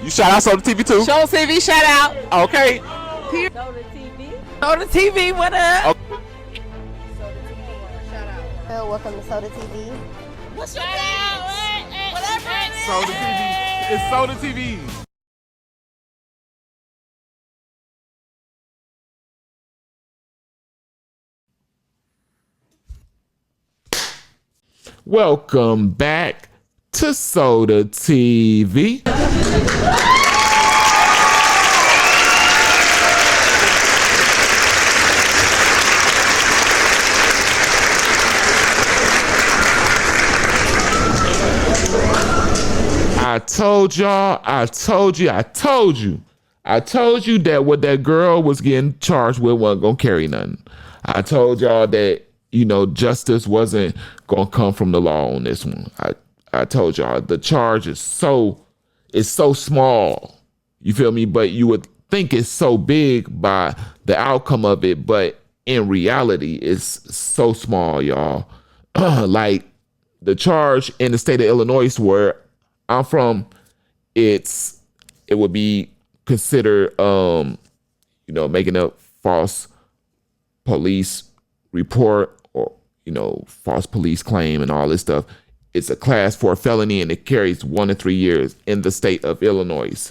You shout out Soda TV too? Show TV shout out. Okay. Soda TV. Soda TV, what up? Okay. Soda TV. Shout out. Welcome to Soda TV. What's your name? Whatever it is. Soda TV. It's Soda TV. Welcome back to Soda TV. I told y'all, I told you that what that girl was getting charged with wasn't gonna carry nothing. I told y'all that, justice wasn't gonna come from the law on this one. I told y'all the charge is so small. You feel me? But you would think it's so big by the outcome of it, but in reality, it's so small, y'all. Like the charge in the state of Illinois where I'm from, it would be considered making a false police report or false police claim and all this stuff. It's a class 4 felony and it carries 1 to 3 years in the state of Illinois,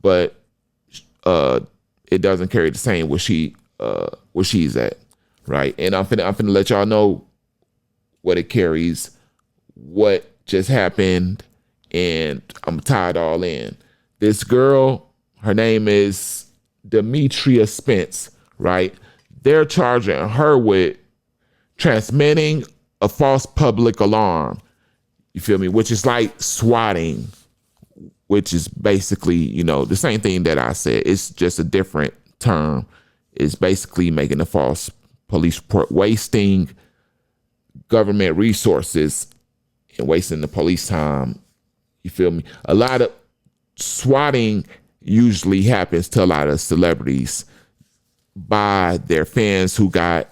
but it doesn't carry the same where she's at, right? And I'm finna let y'all know what it carries, what just happened, and I'm tie it all in. This girl, her name is Demetria Spence, right? They're charging her with transmitting a false public alarm. You feel me? Which is like swatting, which is basically, the same thing that I said. It's just a different term. It's basically making a false police report, wasting government resources and wasting the police time. You feel me? A lot of swatting usually happens to a lot of celebrities by their fans who got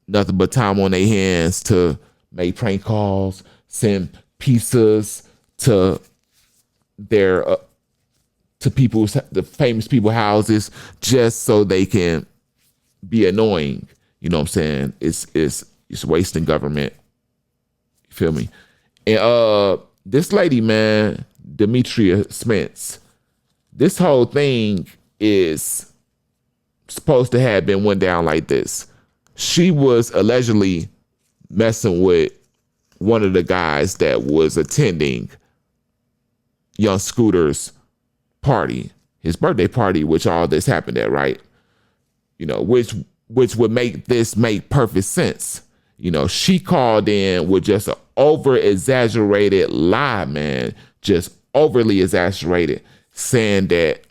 nothing but time on their hands to make prank calls, send pizzas to the famous people houses just so they can be annoying. You know what I'm saying? It's wasting government. You feel me? And this lady, man, Demetria Spence, this whole thing is supposed to have been went down like this. She was allegedly messing with one of the guys that was attending young Scooter's party, his birthday party, which all this happened at, right? Which would make perfect sense. She called in with just an over exaggerated lie, man, just overly exaggerated, saying that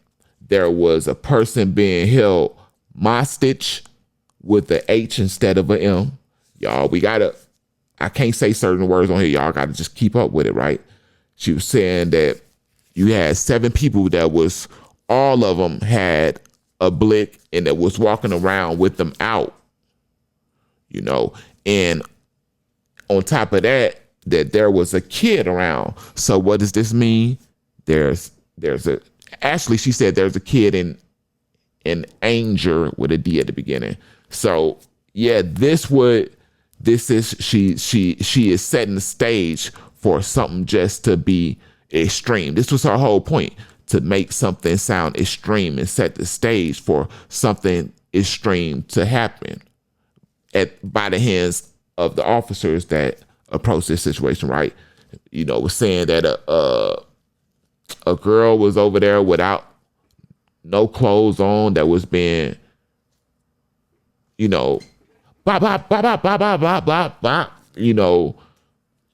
there was a person being held hostage with the H instead of an M. Y'all, I can't say certain words on here. Y'all gotta just keep up with it, right? She was saying that you had 7 people all of them had a blick and that was walking around with them out, and on top of that there was a kid around. So what does this mean? Actually, she said there's a kid in Anger with a D at the beginning. So yeah, she is setting the stage for something just to be extreme. This was her whole point, to make something sound extreme and set the stage for something extreme to happen by the hands of the officers that approached this situation, right? Was saying that a girl was over there without no clothes on that was being, blah, blah, blah, blah, blah, blah, blah, blah, blah,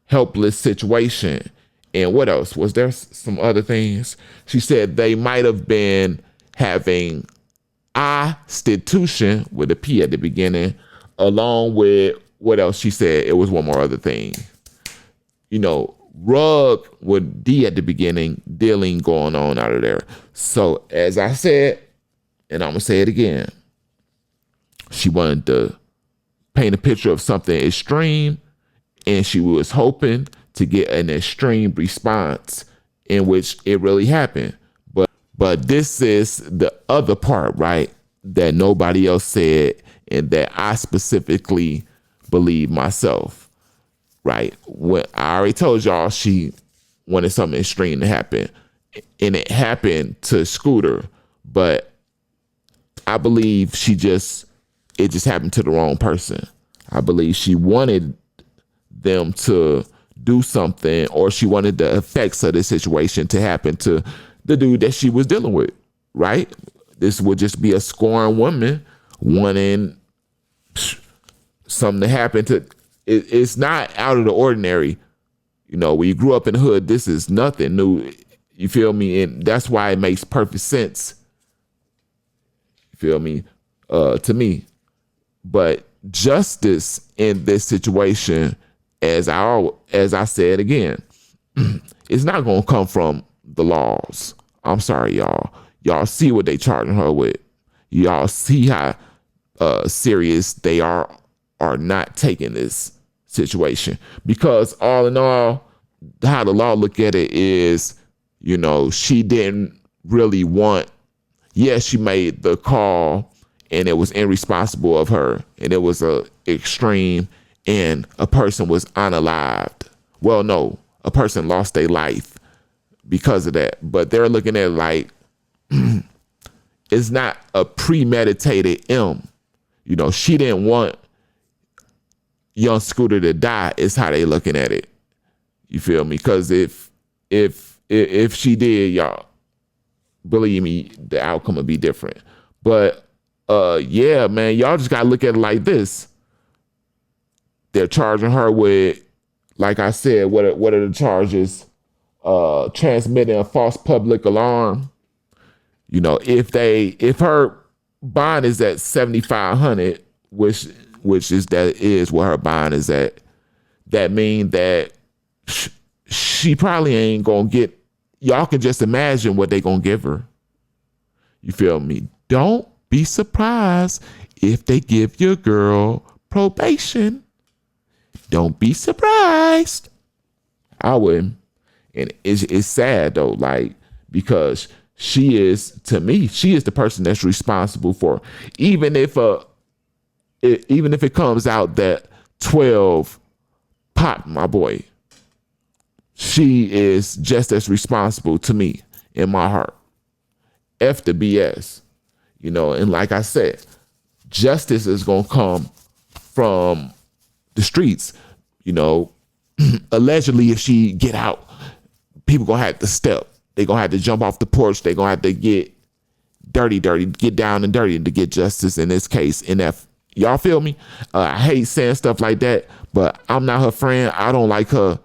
helpless situation. And what else? Was there some other things? She said they might have been having prostitution with a P at the beginning, along with, what else she said? It was one more other thing. Rug with D at the beginning, dealing going on out of there. So as I said, and I'm going to say it again, she wanted to paint a picture of something extreme, and she was hoping to get an extreme response in which it really happened. But But this is the other part, right? That nobody else said and that I specifically believe myself, right? When I already told y'all she wanted something extreme to happen, and it happened to Scooter, but I believe it just happened to the wrong person. I believe she wanted them to do something, or she wanted the effects of the situation to happen to the dude that she was dealing with, right? This would just be a scorned woman wanting something to happen to. It's not out of the ordinary. You know, when you grew up in the hood, this is nothing new. You feel me? And that's why it makes perfect sense. You feel me? To me. But justice in this situation, as I said again, it's not gonna come from the laws. I'm sorry, y'all. Y'all see what they charging her with. Y'all see how serious they are not taking this situation. Because all in all, how the law look at it is, you know, she didn't really want. Yes, she made the call, and it was irresponsible of her, and it was a extreme, and a person was unalived. Well, no, a person lost their life because of that. But they're looking at it like it's not a premeditated M. You know, she didn't want young Scooter to die, is how they looking at it. You feel me? Because if she did, y'all, believe me, the outcome would be different. But yeah, man, y'all just gotta look at it like this. They're charging her with, like I said, what are the charges? Transmitting a false public alarm. You know, if her bond is at $7,500, which is what her bond is at, that means that she probably ain't gonna get. Y'all can just imagine what they gonna give her. You feel me? Don't be surprised if they give your girl probation. Don't be surprised. I wouldn't. And it's sad though, like, because she is, to me, she is the person that's responsible for, even if it comes out that 12 popped my boy, she is just as responsible to me in my heart. F the BS. You know, and like I said, justice is gonna come from the streets. You know, allegedly, if she get out, people gonna have to step. They gonna have to jump off the porch. They gonna have to get dirty, get down and dirty to get justice in this case. And if y'all feel me, I hate saying stuff like that, but I'm not her friend. I don't like her.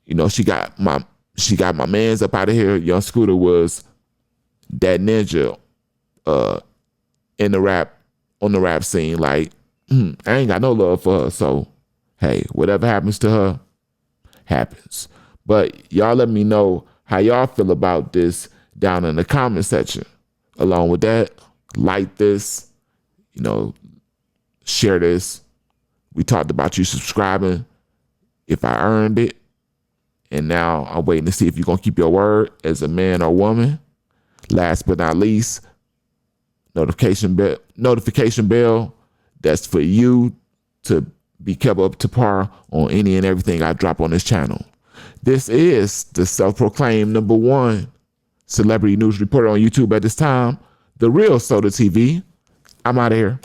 You know, she got my mans up out of here. Young Scooter was that ninja on the rap scene. Like, I ain't got no love for her. So, hey, whatever happens to her, happens. But y'all let me know how y'all feel about this down in the comment section. Along with that, like this, you know, share this. We talked about you subscribing if I earned it. And now I'm waiting to see if you're going to keep your word as a man or woman. Last but not least, notification bell. That's for you to be kept up to par on any and everything I drop on this channel. This is the self-proclaimed #1 celebrity news reporter on YouTube at this time, The Real Soda TV. I'm out of here.